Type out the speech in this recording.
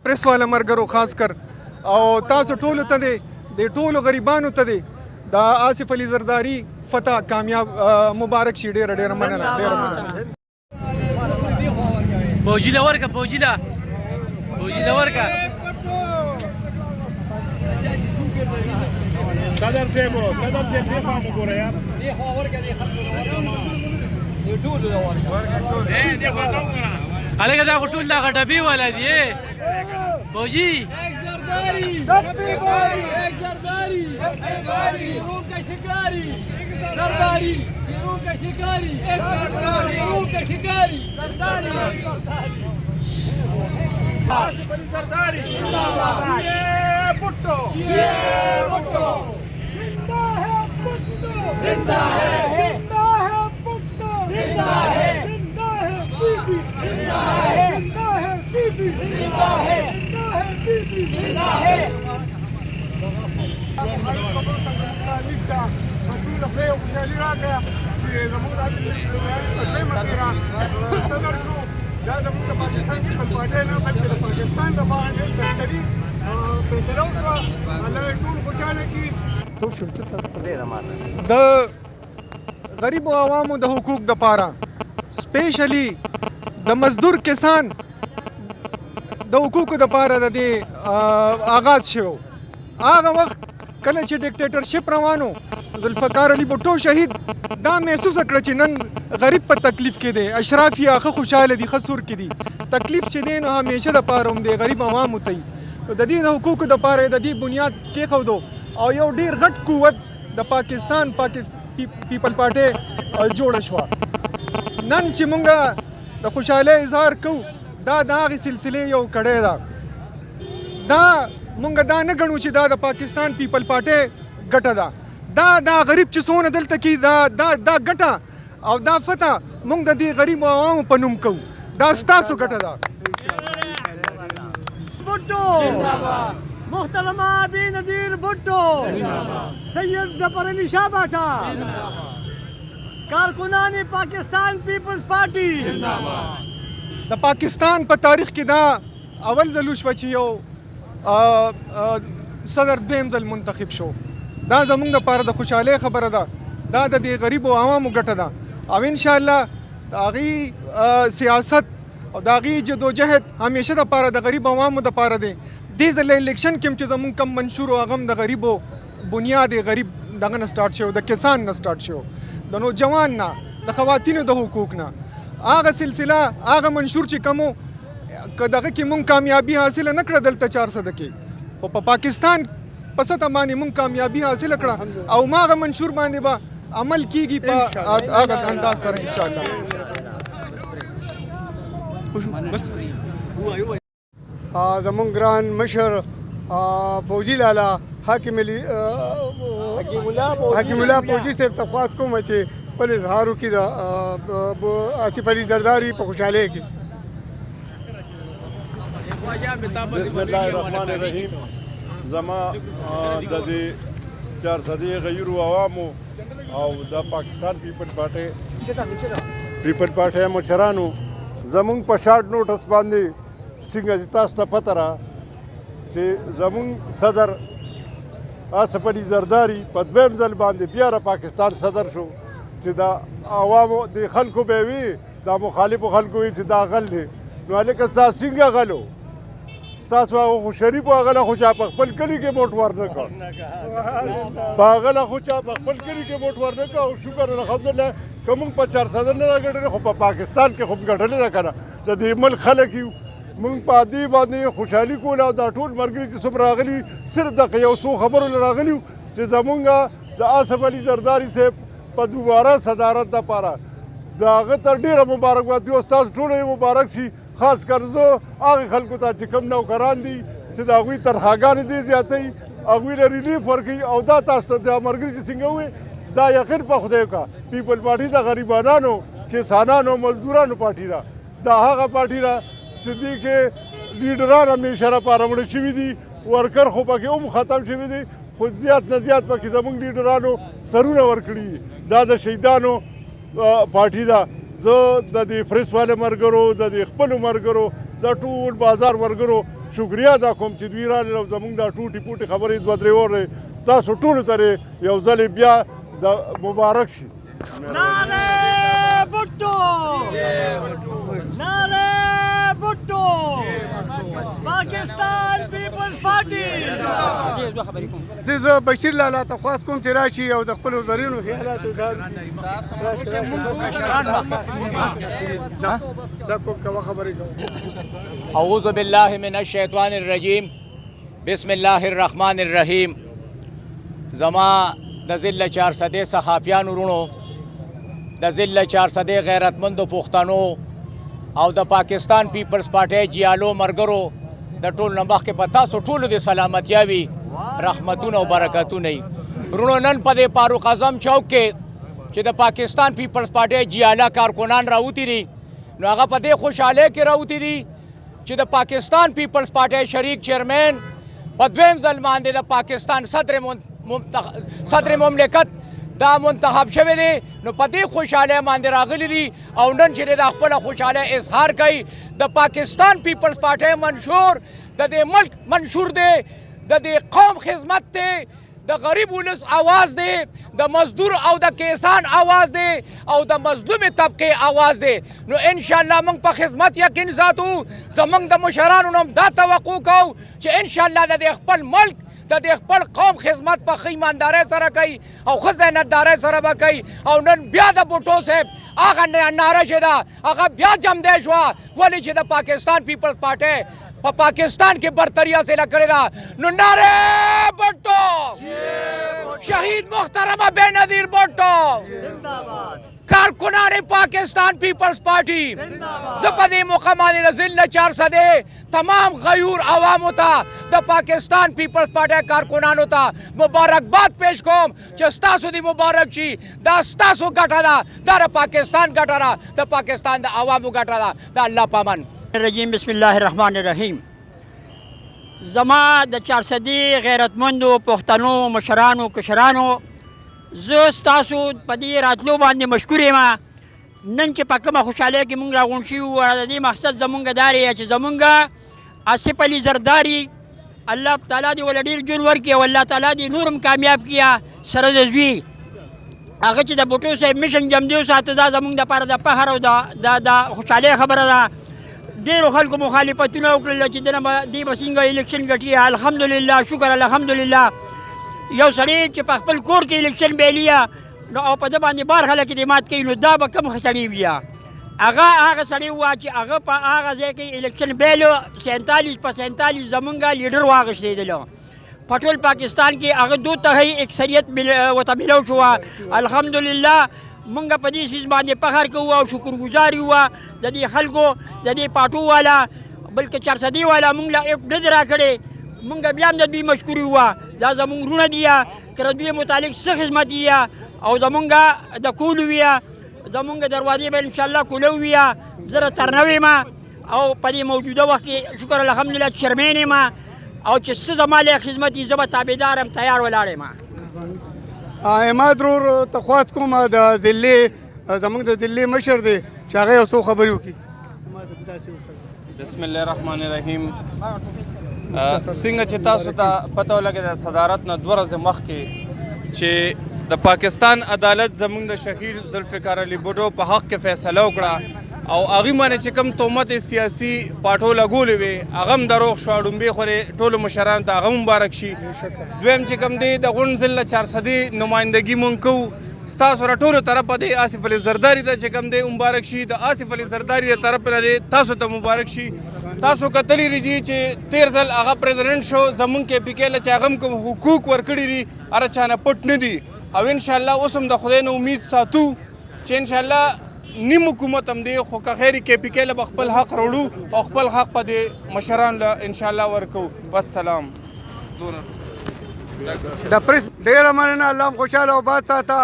پریس والا مرګرو خاص کر او تاسو ټولو ته دی د ټولو غریبانو ته دی دا آصف علي زرداري فتح کامیاب مبارک شي ډېره ډېره مننه فوجي له ورکه فوجي له ورکه صدر صاحب دې خوا وګوره یار دې خوا ورکه دې خلکو دې ټول له ورکه دې خوا وګوره هلکه دا خو ټول دغه ډبې والا دي فوجي زرداری شیروں کا شکاری زرداری شیروں کا شکاری شیروں کا شکاری زرداری زرداری بھٹو زندہ ہے بھٹو زندہ ہے زندہ ہے بیبی زندہ ہے زندہ ہے نشته مطلوب خو یو خوشحالي راکړه چې زموږ د دویمه صدر شو دا زموږ د پاکستان پیپل پارټۍ نه بلکې د پاکستان لپاره ډېر بهتري فیصله وشوه الله یې ټول خوشحاله کړي د غریبو عوامو د حقوق دپاره سپیشلی د مزدور کسان د حقوقو دپاره د دې آغاز شوی هغه وخت کله چې ډیکټیټرشپ روانو ذوالفقار علي بھټو شهید دا محسوسه کړه چې نن غریب په تکلیف کې دی اشراف یې ښه خوشحاله دي ښه سور کې دي تکلیف چې دی نو همیشه دپاره هم دی غریب عوامو ته د دې د حقوقو دپاره د دې بنیاد کېښودو او یو ډېر غټ قوت د پاکستان پیپل پارټۍ جوړه شوه نن چې مونږ د خوشحالۍ اظهار کوو دا د هغې سلسلې یو کړی ده دا مونږ دا نه ګڼو چې دا د پاکستان پیپل پارټۍ ګټه ده دا غریب چې څونه دلته کې دا ګټه او دا فتح مونږ د دې غریبو عوامو په نوم کوو دا ستاسو ګټه ده بھٹو محترمہ بی نظیر بھٹو سید ظفر علی شاہ بادشاہ کارکنان پاکستان پیپلز پارٹی د پاکستان په تاریخ کې دا اول ځل وشوه چې یو صدر دویم ځل منتخب شو دا زموږ دپاره د خوشحالۍ خبره ده دا د دې غریبو عوامو ګټه ده او انشاءالله د هغې سیاست او د هغې جدوجهد همیشه دپاره د غریب عوامو دپاره دی دې ځل الیکشن کې هم چې زموږ کم منشور و هغه هم د غریبو بنیاد غریب دغه نه سټارټ شو د کسان نه سټارټ شو د نوجوان نه د خواتینو د حقوق نه هغه سلسله هغه منشور چې کوم که دغه کې مونږ کامیابي حاصله نه کړه دلته 400 کې خو په پاکستان په سطح باندې مونږ کامیابي حاصله کړه او هغه منشور باندې به عمل کیږي په هغه انداز سره انشاءالله زموږ ګران مشر فوجي لالا حکیم الله فوجي صاحب ته خواست کوم چې خپل اظهار وکړي د آصف علي زرداري په خوشحالۍ کې بسم الله الرحمن الرحیم زما د دې 400 غیرو عوامو او د پاکستان پیپل پارټۍ مشرانو زمونږ په شارټ نوټس باندې څنګه چې تاسو ته پته را چې زمونږ صدر آصف علي زرداري په دویم ځل باندې بیا د پاکستان صدر شو چې د عوامو د خلکو به وي د مخالفو خلکو وي چې دا غل دی نو هلکه ستا څنګه غلو ستاسو هغه خو شریفو هغه نه خو چا په خپل کلي کې موټ ور نه کړ په هغه نه خو چا په خپل کلي کې موټ ور نه کړ او شکر الحمدلله که موږ په 400 نه دا ګټلې خو په پاکستان کې خو ګټلې ده که نه د دې ملک خلک یو موږ په دې باندې خوشحالي کوله او دا ټول ملګري چې څومره راغلي صرف دغه یو څو خبرو له راغلي چې زمونږ د آصف علي زرداري صاحب په دوباره صدارت دپاره د هغه ته ډېره مبارکباد دي او ستاسو ټولو یې مبارک شي خاص کر زه هغې خلکو ته چې کوم نوکران دي چې د هغوی تنخواګانې دې زیاتوي هغوی له ریلیف ورکوي او دا تاسو ته دا ملګري چې څنګه ووایي دا یقین په خدای وکړه پیپل پارټي د غریبانانو کسانانو مزدورانو پارټي ده دا هغه پارټي ده چې دې کې لیډران همیشه راپاره مړه شوي دي ورکر خو پکې هم ختم شوي دي خو زیات نه زیات پکې زموږ لیډرانو سرونه ورکړي دي دا د شهیدانو پارټي ده زه د دې پریس والو ملګرو د دې خپلو ملګرو د ټول بازار ملګرو شکریا ادا کوم چې دوی راغلل او زموږ دا ټوټې پوټې خبرې دوه درې اورې تاسو ټولو ته یو ځل بیا د مبارک شي. نعره بھٹو نعره بھٹو پاکستان پیپلز پارٹی. زه بشیر لالا ته خواست کوم چې راشي او د خپلو زرینو خیالاتو دا کوم خبرې کوم. اعوذ باللہ من الشیطان الرجیم بسم اللہ الرحمن الرحیم. زما د ضلع 400 صحافیانو ورونو د ضلع 400 غیرتمندو پښتنو او د پاکستان پیپلز پارټۍ جیالو ملګرو د ټول نه مخکې په تاسو ټولو د سلامتیا وي رحمتونه او برکتونه وي. ورونو نن په دې فاروق اعظم چوک کې چې د پاکستان پیپلز پارټۍ جیاله کارکنان راوتي دي نو هغه په دې خوشحالۍ کې راوتي دي چې د پاکستان پیپلز پارټۍ شریک چیرمین په دویم ځل باندې د پاکستان صدر مملکت دا منتخب شوی دی نو په دې خوشحالۍ باندې راغلی دي او نن چې د خپله خوشحالۍ اظهار کوي. د پاکستان پیپلز پارټۍ منشور د دې ملک منشور دی د دې قوم خدمت دی د غریب ولس آواز دی د مزدور او د کسان آواز دی او د مظلوم طبقې آواز دی. نو انشاءالله موږ په خدمت یقین ساتو. زموږ د مشرانو نه دا توقع کوو چې انشاءالله د دې خپل ملک د دې خپل قوم خدمت په ښه ایماندارۍ سره کوي او ښه ذهنتدارۍ سره به کوي. او نن بیا د بوټو صاحب هغه ناره چې ده هغه بیا جمدی شوه ولې چې د پاکستان پیپلز پارټۍ په پاکستان کې برتری حاصله کړې ده. نو نعره بھٹو شهید محترمه بېنظیر بھٹو کارکنان پاکستان پیپلز پارٹی زه په دې موقع باندې د ضلع 400 تمام غیور عوامو ته د پاکستان پیپلز پارټۍ کارکنانو ته مبارکباد پیش کوم چې ستاسو دې مبارک شي. دا ستاسو ګټه ده دا د پاکستان ګټه ده د پاکستان د عوامو ګټه ده. د الله په امان الرجیم بسم الله الرحمن الرحیم. زما د 400 غیرتمندو پښتنو مشرانو کشرانو زه ستاسو په دې راتلو باندې مشکور یم. نن چې په کومه خوشحالۍ کې موږ راغونډ شوي وو د دې مقصد زمونږ دا دی چې زمونږ آصف علي زرداري الله تعالی دې ولې ډېر ژوند ورکړي او الله تعالی دې نور هم کامیاب کړي سره د زوی هغه چې د بوټو صاحب میشن جمدي وساته دا زمونږ دپاره د فخر او د خوشحالۍ خبره ده. ډېرو خلکو مخالفتونه وکړل چې دنه به دې به څنګه الیکشن ګټي. الحمدلله شکر الحمدلله یو سړی چې په خپل کور کې الیکشن بیلیه نو او په ده باندې بار خلک دې مات کوي نو دا به کوم سړی وي هغه سړی وه چې هغه په هغه ځای کې الیکشن بیلو 47% زمونږ لیډر واغېښتېدلو په ټول پاکستان کې هغه 2% اکثریت ورته میلاو شوه. الحمدلله مونږ په دې څیز باندې فخر کوو او شکرګزار یو د دې خلکو د دې پاټو والا بلکې 400 والا مونږ له نه دي راکړې. مونږ بیا هم د دوی مشکور یو دا زمونږ وروڼه دي که د دوی متعلق څه خدمت یي او زمونږ د کولو وي زمونږ دروازې به انشاءالله کولو وي. زه ترنوی یم او په دې موجوده وخت کې شکر الحمدلله چیرمین یم او چې څه زما له خدمت یي زه به تابعدار یم تیار ولاړ یم. عماد ورور ته خواست کوم د ضلع زمونږ د ضلع مشر دی چې هغه یو څو خبرې وکړي. بسم الله الرحمن الرحیم. څنګه چې تاسو ته پته ولګېده د صدارت نه 2 ورځې مخکې چې د پاکستان عدالت زموږ د شهید ذوالفقار علي بوټو په حق کې فیصله وکړه او هغې باندې چې کوم تهمت سیاسي پاټو لګولې وې هغه هم دروغ شوه. ډومبې خورې ټولو مشرانو ته هغه مبارک شي. دویم چې کوم دی د غونډ ضلع 400 نمایندګي مونږ کوو ستاسو را ټولو طرفه دی آصف علي زرداري ته چې کوم دی مبارک شي. د آصف علي زرداري د طرف نه دی تاسو ته مبارک شي. تاسو کتلی دي چې 13 ځل هغه پریزیډنټ شو زمونږ کې پی کې له چې هغه هم کوم حقوق ورکړي دي هر چا نه پټ نه دي او انشاءالله اوس هم د خدای نه امید ساتو چې انشاءالله نیم حکومت هم دی خو که خیر کې پی کې له خپل حق راوړو او خپل حق په دې مشران له انشاءالله ورکو. والسلام. د پریس ډېره مننه. الله هم خوشحاله او باد ساته.